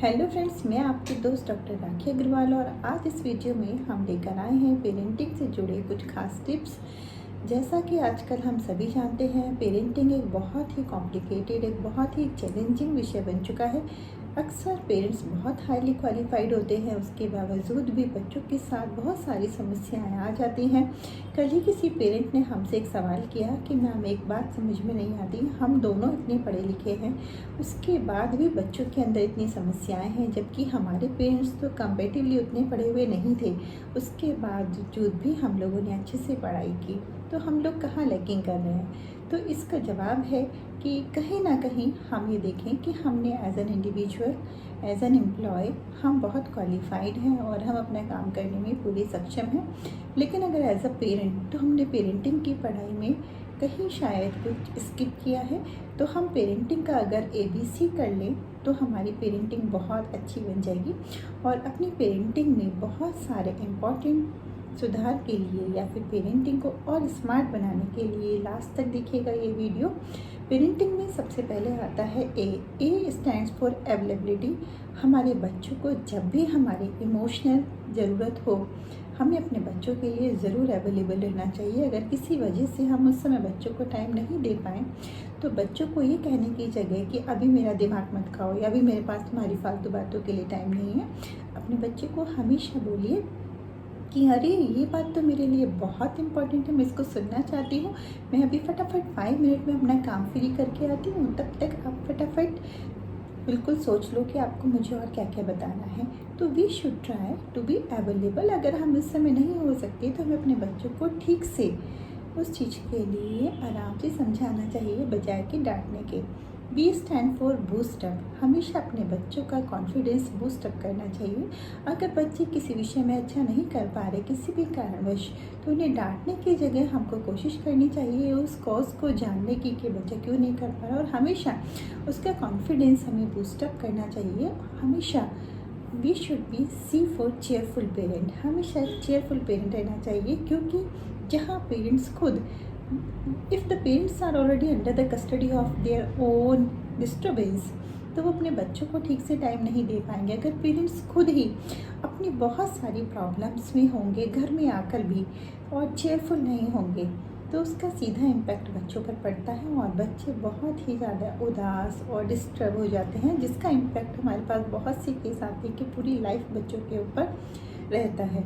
Hello friends, मैं आपकी दोस्त डॉक्टर राखी अग्रवाल और आज इस वीडियो में हम लेकर आए हैं पेरेंटिंग से जुड़े कुछ खास टिप्स। जैसा कि आजकल हम सभी जानते हैं, पेरेंटिंग एक बहुत ही कॉम्प्लिकेटेड, एक बहुत ही चैलेंजिंग विषय बन चुका है। अक्सर पेरेंट्स बहुत हाईली क्वालिफाइड होते हैं, उसके बावजूद भी बच्चों के साथ बहुत सारी समस्याएं आ जाती हैं। कल ही किसी पेरेंट ने हमसे एक सवाल किया कि मैम, एक बात समझ में नहीं आती, हम दोनों इतने पढ़े लिखे हैं, उसके बाद भी बच्चों के अंदर इतनी समस्याएं हैं, जबकि हमारे पेरेंट्स तो कंपेरेटिवली उतने पढ़े हुए नहीं थे। उसके बावजूद भी हम लोगों ने अच्छे से पढ़ाई की, तो हम लोग कहाँ लैकिंग कर रहे हैं? तो इसका जवाब है कि कहीं ना कहीं हम ये देखें कि हमने as an individual, as an employ, हम बहुत क्वालिफाइड हैं और हम अपना काम करने में पूरे सक्षम हैं। लेकिन अगर एज अ पेरेंट, तो हमने पेरेंटिंग की पढ़ाई में कहीं शायद कुछ स्किप किया है। तो हम पेरेंटिंग का अगर ABC कर लें तो हमारी पेरेंटिंग बहुत अच्छी बन जाएगी और अपनी पेरेंटिंग में बहुत सारे इम्पॉर्टेंट सुधार के लिए या फिर पेरेंटिंग को और स्मार्ट बनाने के लिए लास्ट तक देखिएगा ये वीडियो। पेरेंटिंग में सबसे पहले आता है ए स्टैंड्स फॉर अवेलेबिलिटी। हमारे बच्चों को जब भी हमारी इमोशनल ज़रूरत हो, हमें अपने बच्चों के लिए ज़रूर अवेलेबल रहना चाहिए। अगर किसी वजह से हम उस समय बच्चों को टाइम नहीं दे पाएँ, तो बच्चों को ये कहने की जगह कि अभी मेरा दिमाग मत खाओ या अभी मेरे पास तुम्हारी फालतू बातों के लिए टाइम नहीं है, अपने बच्चे को हमेशा बोलिए कि अरे ये बात तो मेरे लिए बहुत इंपॉर्टेंट है, मैं इसको सुनना चाहती हूँ। मैं अभी फटाफट 5 मिनट में अपना काम फ्री करके आती हूँ, तब तक आप फटाफट बिल्कुल सोच लो कि आपको मुझे और क्या क्या बताना है। तो we should try to be available. अगर हम इस समय नहीं हो सकते तो हमें अपने बच्चों को ठीक से उस चीज़ के लिए आराम से समझाना चाहिए, बजाय कि डांटने के। Be stand for boost up. हमेशा अपने बच्चों का कॉन्फिडेंस बूस्ट अप करना चाहिए। अगर बच्चे किसी विषय में अच्छा नहीं कर पा रहे किसी भी कारणवश, तो उन्हें डांटने की जगह हमको कोशिश करनी चाहिए उस कॉज को जानने की कि बच्चा क्यों नहीं कर पा रहा, और हमेशा उसका कॉन्फिडेंस हमें बूस्ट अप करना चाहिए। हमेशा we should be see for cheerful parent. हमेशा एक चेयरफुल पेरेंट रहना चाहिए, क्योंकि जहाँ पेरेंट्स खुद, if the parents are already under the custody of their own disturbance, तो वो अपने बच्चों को ठीक से टाइम नहीं दे पाएंगे। अगर पेरेंट्स खुद ही अपनी बहुत सारी प्रॉब्लम्स में होंगे घर में आकर भी और चेयरफुल नहीं होंगे, तो उसका सीधा इम्पैक्ट बच्चों पर पड़ता है और बच्चे बहुत ही ज़्यादा उदास और डिस्टर्ब हो जाते हैं, जिसका इम्पैक्ट हमारे पास बहुत सी केस आते हैं कि पूरी लाइफ बच्चों के ऊपर रहता है।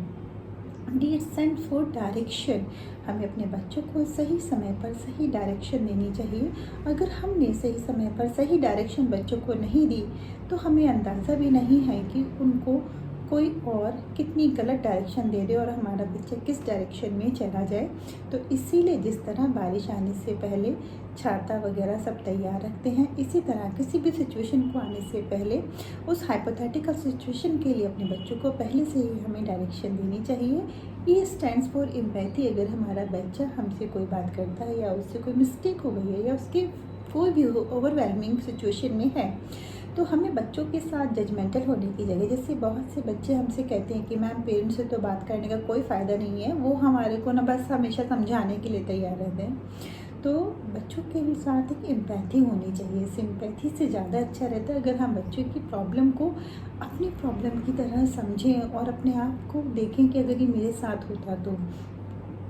D send for direction. हमें अपने बच्चों को सही समय पर सही डायरेक्शन देनी चाहिए। अगर हमने सही समय पर सही डायरेक्शन बच्चों को नहीं दी, तो हमें अंदाज़ा भी नहीं है कि उनको कोई और कितनी गलत डायरेक्शन दे दे और हमारा बच्चा किस डायरेक्शन में चला जाए। तो इसीलिए जिस तरह बारिश आने से पहले छाता वगैरह सब तैयार रखते हैं, इसी तरह किसी भी सिचुएशन को आने से पहले उस हाइपोथेटिकल सिचुएशन के लिए अपने बच्चों को पहले से ही हमें डायरेक्शन देनी चाहिए। ई स्टैंड्स फॉर एम्पैथी। अगर हमारा बच्चा हमसे कोई बात करता है या उससे कोई मिस्टेक हो गई है या उसके कोई भी ओवरवेलमिंग सिचुएशन में है, तो हमें बच्चों के साथ जजमेंटल होने की जगह, जैसे बहुत से बच्चे हमसे कहते हैं कि मैम, पेरेंट्स से तो बात करने का कोई फ़ायदा नहीं है, वो हमारे को ना बस हमेशा समझाने के लिए तैयार रहते हैं। तो बच्चों के साथ एक एम्पैथी होनी चाहिए। सिंपैथी से ज़्यादा अच्छा रहता है अगर हम बच्चों की प्रॉब्लम को अपनी प्रॉब्लम की तरह समझें और अपने आप को देखें कि अगर ये मेरे साथ होता तो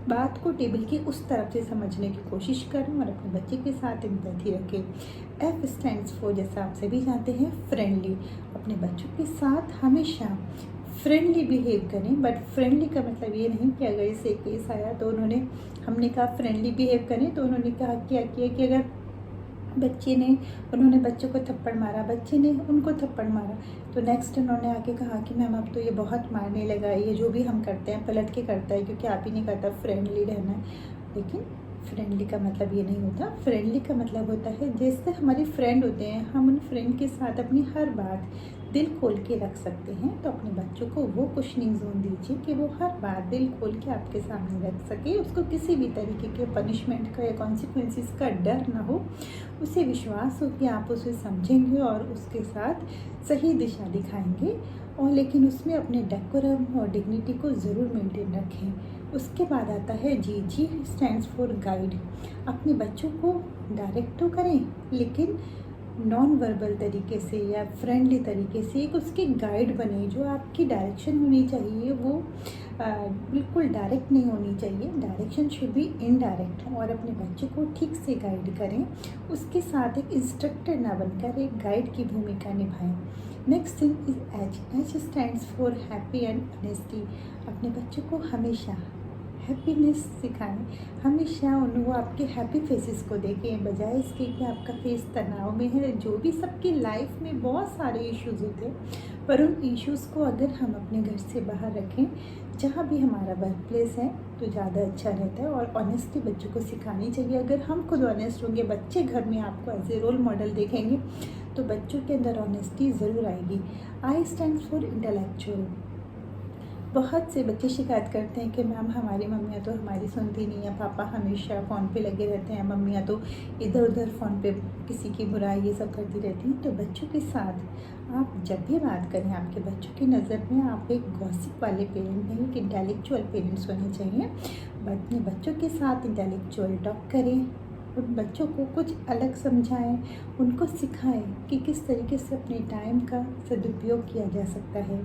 बात को टेबल की उस तरफ से समझने की कोशिश करें और अपने बच्चे के साथ एम्पैथी रखें। एफ स्टैंड्स फॉर, जैसा आप सभी जानते हैं, फ्रेंडली। अपने बच्चों के साथ हमेशा फ्रेंडली बिहेव करें। बट फ्रेंडली का मतलब ये नहीं कि अगर इसे केस आया तो हमने कहा फ्रेंडली बिहेव करें, तो उन्होंने कहा क्या किया कि अगर उन्होंने बच्चों को थप्पड़ मारा, बच्चे ने उनको थप्पड़ मारा, तो नेक्स्ट उन्होंने आके कहा कि मैम, अब तो ये बहुत मारने लगा है, ये जो भी हम करते हैं पलट के करता है क्योंकि आप ही नहीं करता, फ्रेंडली रहना है। लेकिन फ्रेंडली का मतलब ये नहीं होता। फ्रेंडली का मतलब होता है जैसे हमारे फ्रेंड होते हैं, हम उन फ्रेंड के साथ अपनी हर बात दिल खोल के रख सकते हैं। तो अपने बच्चों को वो कुशनिंग जोन दीजिए कि वो हर बात दिल खोल के आपके सामने रख सके, उसको किसी भी तरीके के पनिशमेंट का या कॉन्सिक्वेंसेस का डर ना हो, उसे विश्वास हो कि आप उसे समझेंगे और उसके साथ सही दिशा दिखाएंगे, और लेकिन उसमें अपने डेकोरम और डिग्निटी को ज़रूर मेंटेन रखें। उसके बाद आता है जी स्टैंड्स फॉर गाइड। अपने बच्चों को डायरेक्ट तो करें, लेकिन नॉन वर्बल तरीके से या फ्रेंडली तरीके से एक उसकी गाइड बने। जो आपकी डायरेक्शन होनी चाहिए वो बिल्कुल डायरेक्ट नहीं होनी चाहिए, डायरेक्शन शुड बी इनडायरेक्ट, और अपने बच्चे को ठीक से गाइड करें। उसके साथ एक इंस्ट्रक्टर ना बनकर एक गाइड की भूमिका निभाएं। Next thing is H. H stands for happy and honesty. अपने बच्चों को हमेशा हैप्पीनेस सिखाएं, हमेशा वो आपके हैप्पी फेसेस को देखें, बजाय इसके कि आपका फेस तनाव में है। जो भी सबकी लाइफ में बहुत सारे इश्यूज़ होते हैं, पर उन इश्यूज़ को अगर हम अपने घर से बाहर रखें, जहाँ भी हमारा वर्क प्लेस है, तो ज़्यादा अच्छा रहता है। और ऑनेस्टी बच्चों को सिखानी चाहिए। अगर हम खुद ऑनेस्ट होंगे, बच्चे घर में आपको एज ए रोल मॉडल देखेंगे, तो बच्चों के अंदर ऑनेस्टी ज़रूर आएगी। आई स्टैंड्स फॉर इंटेलेक्चुअल। बहुत से बच्चे शिकायत करते हैं कि मैम हमारी मम्मियाँ तो हमारी सुनती नहीं है, पापा हमेशा फ़ोन पे लगे रहते हैं, मम्मियाँ तो इधर उधर फ़ोन पे किसी की बुराई ये सब करती रहती हैं। तो बच्चों के साथ आप जब भी बात करें, आपके बच्चों की नज़र में आप एक गॉसिप वाले पेरेंट नहीं, एक इंटेलेक्चुअल पेरेंट्स होने चाहिए। अपने बच्चों के साथ इंटेलेक्चुअल टॉक करें, उन बच्चों को कुछ अलग समझाएं, उनको सिखाएं कि किस तरीके से अपने टाइम का सदुपयोग किया जा सकता है।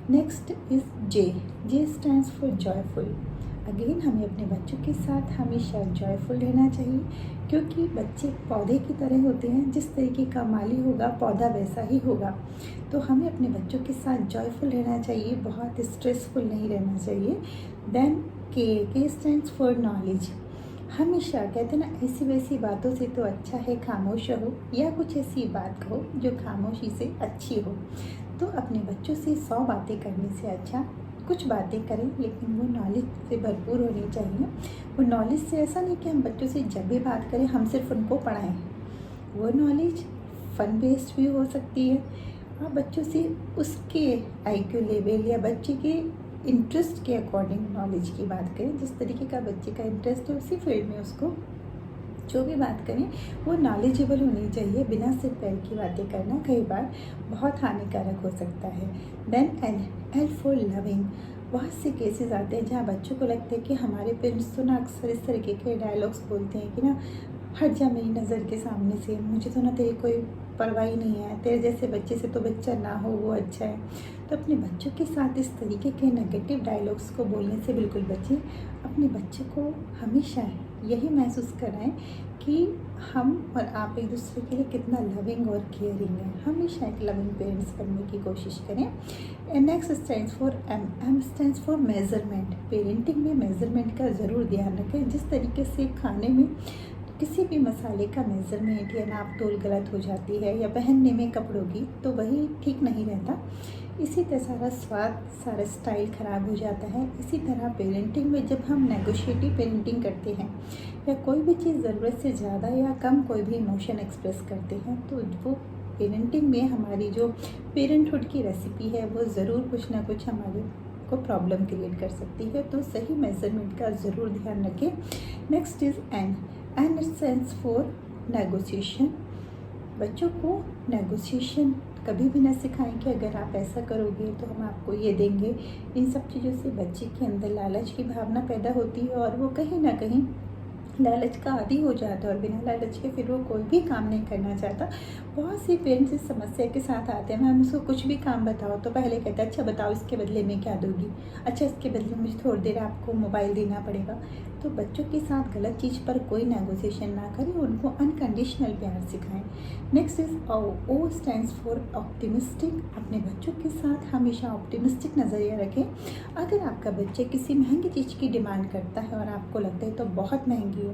Next is J. J stands for joyful. Again हमें अपने बच्चों के साथ हमेशा जॉयफुल रहना चाहिए, क्योंकि बच्चे पौधे की तरह होते हैं। जिस तरीके का माली होगा, पौधा वैसा ही होगा। तो हमें अपने बच्चों के साथ जॉयफुल रहना चाहिए, बहुत स्ट्रेसफुल नहीं रहना चाहिए। देन के स्टैंड्स फॉर नॉलेज। हमेशा कहते हैं ना, ऐसी वैसी बातों से तो अच्छा है खामोश हो, या कुछ ऐसी बात कहो जो खामोशी से अच्छी हो। तो अपने बच्चों से 100 बातें करने से अच्छा कुछ बातें करें, लेकिन वो नॉलेज से भरपूर होनी चाहिए। वो नॉलेज से ऐसा नहीं कि हम बच्चों से जब भी बात करें हम सिर्फ उनको पढ़ाएं। वो नॉलेज फन बेस्ड भी हो सकती है। आप बच्चों से उसके IQ लेवल या बच्चे के इंटरेस्ट के अकॉर्डिंग नॉलेज की बात करें। जिस तरीके का बच्चे का इंटरेस्ट है, उसी फील्ड में उसको जो भी बात करें वो नॉलेजेबल होनी चाहिए। बिना सिर पैर की बातें करना कई बार बहुत हानिकारक हो सकता है। Then L for loving. बहुत से केसेस आते हैं जहाँ बच्चों को लगता है कि हमारे पेरेंट्स तो ना अक्सर इस तरीके के डायलॉग्स बोलते हैं कि ना, हट जा मेरी नज़र के सामने से, मुझे तो ना तेरी कोई परवाह ही नहीं है, तेरे जैसे बच्चे से तो बच्चा ना हो वो अच्छा है। तो अपने बच्चों के साथ इस तरीके के नेगेटिव डायलॉग्स को बोलने से बिल्कुल बचें। अपने बच्चे को हमेशा यही महसूस कराएं कि हम और आप एक दूसरे के लिए कितना लविंग और केयरिंग है। हमेशा एक लविंग पेरेंट्स बनने की कोशिश करें। And next stands for M. M stands for measurement. Parenting में मेज़रमेंट का ज़रूर ध्यान रखें। जिस तरीके से खाने में किसी भी मसाले का मेज़रमेंट या नाप तोल गलत हो जाती है, या पहनने में कपड़ों की, तो वही ठीक नहीं रहता। इसी तरह सारा स्वाद, सारा स्टाइल ख़राब हो जाता है। इसी तरह पेरेंटिंग में जब हम नेगोशिएटिव पेरेंटिंग करते हैं, या कोई भी चीज़ ज़रूरत से ज़्यादा या कम कोई भी इमोशन एक्सप्रेस करते हैं, तो वो पेरेंटिंग में हमारी जो पेरेंटहुड की रेसिपी है वो ज़रूर कुछ ना कुछ हमारे को प्रॉब्लम क्रिएट कर सकती है। तो सही मेज़रमेंट का ज़रूर ध्यान रखें। Next is N. N stands for negotiation. बच्चों को नेगोशिएशन कभी भी ना सिखाएं कि अगर आप ऐसा करोगे तो हम आपको ये देंगे। इन सब चीज़ों से बच्चे के अंदर लालच की भावना पैदा होती है, और वो कहीं ना कहीं लालच का आदी हो जाता है, और बिना लालच के फिर वो कोई भी काम नहीं करना चाहता। बहुत सी पेरेंट्स इस समस्या के साथ आते हैं, मैम उसको कुछ भी काम बताओ तो पहले कहते हैं अच्छा बताओ इसके बदले में क्या दोगी, अच्छा इसके बदले मुझे थोड़ी देर आपको मोबाइल देना पड़ेगा। तो बच्चों के साथ गलत चीज़ पर कोई नेगोशिएशन ना करें, उनको अनकंडीशनल प्यार सिखाएं। Next is O stands for optimistic. अपने बच्चों के साथ हमेशा ऑप्टिमिस्टिक नज़रिया रखें। अगर आपका बच्चा किसी महंगी चीज़ की डिमांड करता है और आपको लगता है तो बहुत महंगी है,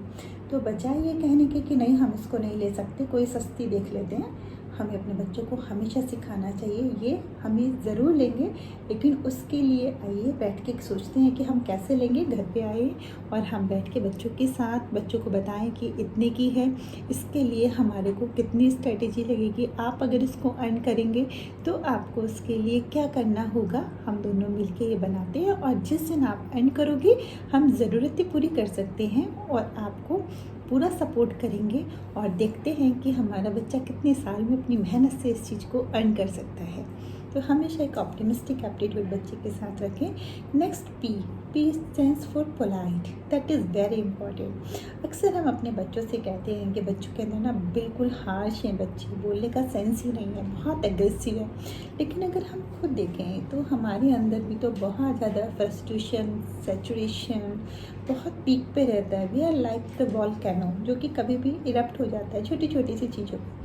तो बजाय ये कहने के कि नहीं हम इसको नहीं ले सकते, कोई सस्ती देख लेते हैं, हमें अपने बच्चों को हमेशा सिखाना चाहिए ये हमें ज़रूर लेंगे, लेकिन उसके लिए आइए बैठ के सोचते हैं कि हम कैसे लेंगे। घर पे आए और हम बैठ के बच्चों के साथ बच्चों को बताएं कि इतने की है, इसके लिए हमारे को कितनी स्ट्रेटेजी लगेगी, आप अगर इसको अर्न करेंगे तो आपको उसके लिए क्या करना होगा। हम दोनों मिलके ये बनाते हैं, और जिस दिन आप अर्न करोगे हम ज़रूरतें पूरी कर सकते हैं और आपको पूरा सपोर्ट करेंगे, और देखते हैं कि हमारा बच्चा कितने साल में अपनी मेहनत से इस चीज़ को अर्न कर सकता है। तो हमेशा एक ऑप्टिमिस्टिक एप्टीट्यूड बच्चे के साथ रखें। Next P stands for polite, that is very important. अक्सर हम अपने बच्चों से कहते हैं कि बच्चों के अंदर ना बिल्कुल हार्श हैं, बच्चे बोलने का सेंस ही नहीं है, बहुत एग्रेसिव है। लेकिन अगर हम खुद देखें तो हमारे अंदर भी तो बहुत ज़्यादा फ्रस्ट्रेशन, सैचुरेशन बहुत पीक पे रहता है। We are like the volcano, जो कि कभी भी इरप्ट हो जाता है छोटी छोटी सी चीज़ों पर।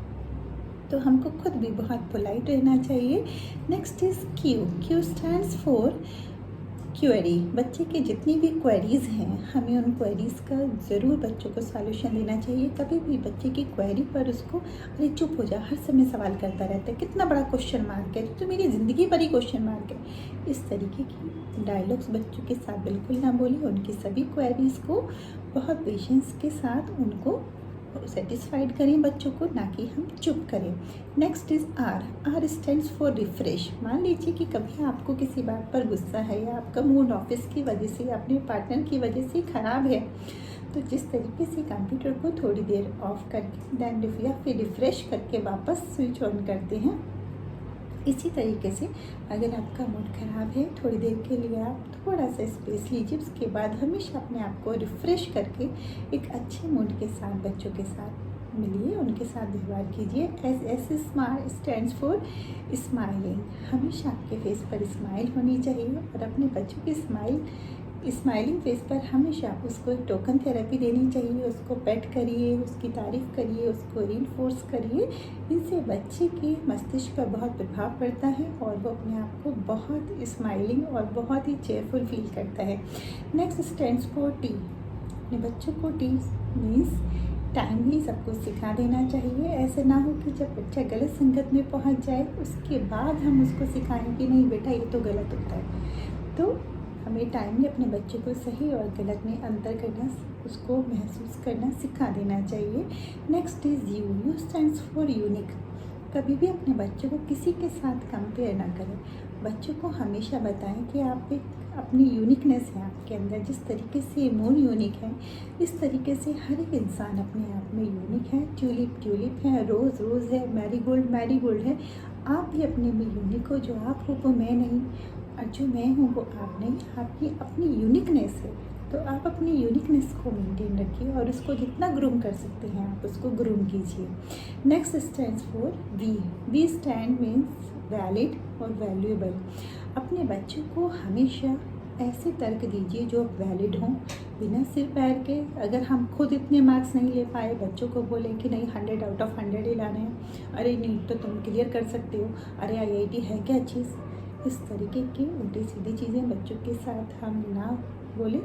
तो हमको खुद भी बहुत पोलाइट रहना चाहिए। Next is Q stands for query. बच्चे के जितनी भी क्वेरीज़ हैं, हमें उन क्वेरीज़ का ज़रूर बच्चों को सॉल्यूशन देना चाहिए। कभी भी बच्चे की क्वेरी पर उसको अरे चुप हो जा, हर समय सवाल करता रहता है, कितना बड़ा क्वेश्चन मार्क है, तो मेरी ज़िंदगी पर ही क्वेश्चन मार्क है। इस तरीके की डायलॉग्स बच्चों के साथ बिल्कुल ना बोलिए। उनकी सभी क्वेरीज़ को बहुत पेशेंस के साथ उनको सेटिस्फाइड करें बच्चों को, ना कि हम चुप करें। Next is R stands for refresh. मान लीजिए कि कभी आपको किसी बात पर गुस्सा है या आपका मूड ऑफिस की वजह से या अपने पार्टनर की वजह से ख़राब है, तो जिस तरीके से कंप्यूटर को थोड़ी देर ऑफ करके देन या फिर रिफ़्रेश करके वापस स्विच ऑन करते हैं, इसी तरीके से अगर आपका मूड ख़राब है, थोड़ी देर के लिए आप थोड़ा सा स्पेस लीजिए। उसके बाद हमेशा अपने आप को रिफ़्रेश करके एक अच्छे मूड के साथ बच्चों के साथ मिलिए, उनके साथ व्यवहार कीजिए। S stands for smiling. हमेशा आपके फेस पर स्माइल होनी चाहिए और अपने बच्चों की स्माइलिंग फेस पर हमेशा उसको एक टोकन थेरेपी देनी चाहिए। उसको पेट करिए, उसकी तारीफ़ करिए, उसको रीइंफोर्स करिए। इनसे बच्चे के मस्तिष्क पर बहुत प्रभाव पड़ता है और वो अपने आप को बहुत स्माइलिंग और बहुत ही चेयरफुल फील करता है। Next stands for T. अपने बच्चों को टी मीन्स टाइमली सब कुछ सिखा देना चाहिए। ऐसे ना हो कि जब बच्चा गलत संगत में पहुंच जाए उसके बाद हम उसको सिखाएं कि नहीं बेटा ये तो गलत होता है। तो हमें टाइमली अपने बच्चे को सही और गलत में अंतर करना, उसको महसूस करना सिखा देना चाहिए। Next is you stands for unique. कभी भी अपने बच्चे को किसी के साथ कंपेयर ना करें। बच्चों को हमेशा बताएं कि आप एक अपनी यूनिकनेस है आपके अंदर। जिस तरीके से मून यूनिक है, इस तरीके से हर एक इंसान अपने आप में यूनिक है। ट्यूलिप है, रोज़ है, मैरीगोल्ड है। आप भी अपने में यूनिक हो। जो आप हो वो मैं नहीं और जो मैं हूँ वो आप नहीं। आपकी अपनी यूनिकनेस है, तो आप अपनी यूनिकनेस को मेंटेन रखिए और उसको जितना ग्रूम कर सकते हैं आप उसको ग्रूम कीजिए। Next stands for V stand means valid और वैल्यूएबल। अपने बच्चों को हमेशा ऐसे तर्क दीजिए जो वैलिड हों, बिना सिर पैर के। अगर हम खुद इतने मार्क्स नहीं ले पाए, बच्चों को बोलें कि नहीं 100 आउट ऑफ 100 ही लाने हैं, अरे नीट तो तुम क्लियर कर सकते हो, अरे IIT है क्या चीज़। इस तरीके की उल्टी सीधी चीज़ें बच्चों के साथ हम ना बोलें।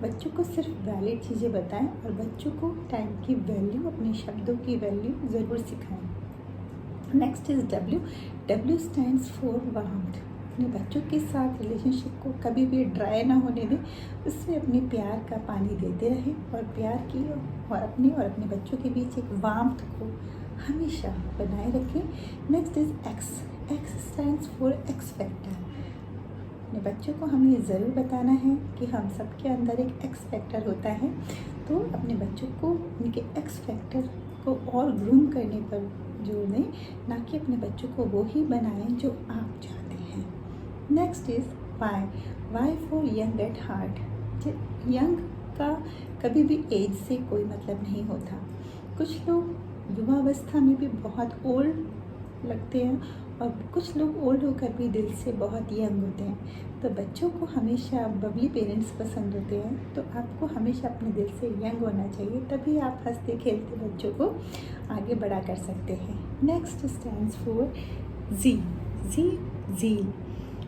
बच्चों को सिर्फ वैलिड चीज़ें बताएं और बच्चों को टाइम की वैल्यू, अपने शब्दों की वैल्यू ज़रूर सिखाएं। Next is W stands for warmth. अपने बच्चों के साथ रिलेशनशिप को कभी भी ड्राई ना होने दें, उसमें अपने प्यार का पानी देते रहें और प्यार की और अपने बच्चों के बीच एक वार्मथ को हमेशा बनाए रखें। Next is x stands for x factor. अपने बच्चों को हमें ज़रूर बताना है कि हम सबके अंदर एक एक्स फैक्टर होता है। तो अपने बच्चों को उनके एक्स फैक्टर को और ग्रूम करने पर जोर दें, ना कि अपने बच्चों को वो ही बनाएं जो आप चाहते हैं। Next is why for young at heart. Young का कभी भी एज से कोई मतलब नहीं होता। कुछ लोग युवावस्था में भी बहुत ओल्ड लगते हैं और कुछ लोग ओल्ड होकर भी दिल से बहुत यंग होते हैं। तो बच्चों को हमेशा बबली पेरेंट्स पसंद होते हैं, तो आपको हमेशा अपने दिल से यंग होना चाहिए, तभी आप हंसते खेलते बच्चों को आगे बढ़ा कर सकते हैं। Next stands for zeal.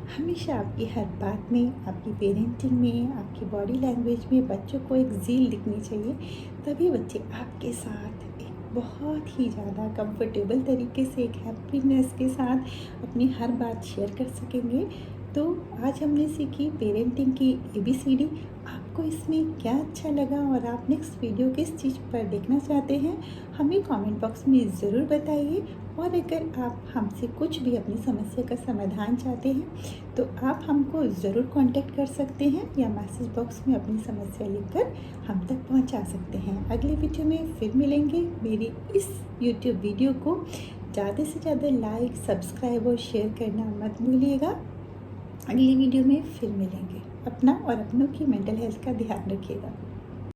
हमेशा आपकी हर बात में, आपकी पेरेंटिंग में, आपकी बॉडी लैंग्वेज में बच्चों को एक ज़ील दिखनी चाहिए। तभी बच्चे आपके साथ बहुत ही ज़्यादा कंफर्टेबल तरीके से, एक हैप्पीनेस के साथ अपनी हर बात शेयर कर सकेंगे। तो आज हमने सीखी पेरेंटिंग की ABCD। आपको इसमें क्या अच्छा लगा और आप नेक्स्ट वीडियो किस चीज़ पर देखना चाहते हैं, हमें कमेंट बॉक्स में ज़रूर बताइए। और अगर आप हमसे कुछ भी अपनी समस्या का समाधान चाहते हैं तो आप हमको ज़रूर कांटेक्ट कर सकते हैं या मैसेज बॉक्स में अपनी समस्या लिखकर हम तक पहुंचा सकते हैं। अगले वीडियो में फिर मिलेंगे। मेरी इस YouTube वीडियो को ज़्यादा से ज़्यादा लाइक, सब्सक्राइब और शेयर करना मत भूलिएगा। अगली वीडियो में फिर मिलेंगे। अपना और अपनों की मेंटल हेल्थ का ध्यान रखिएगा।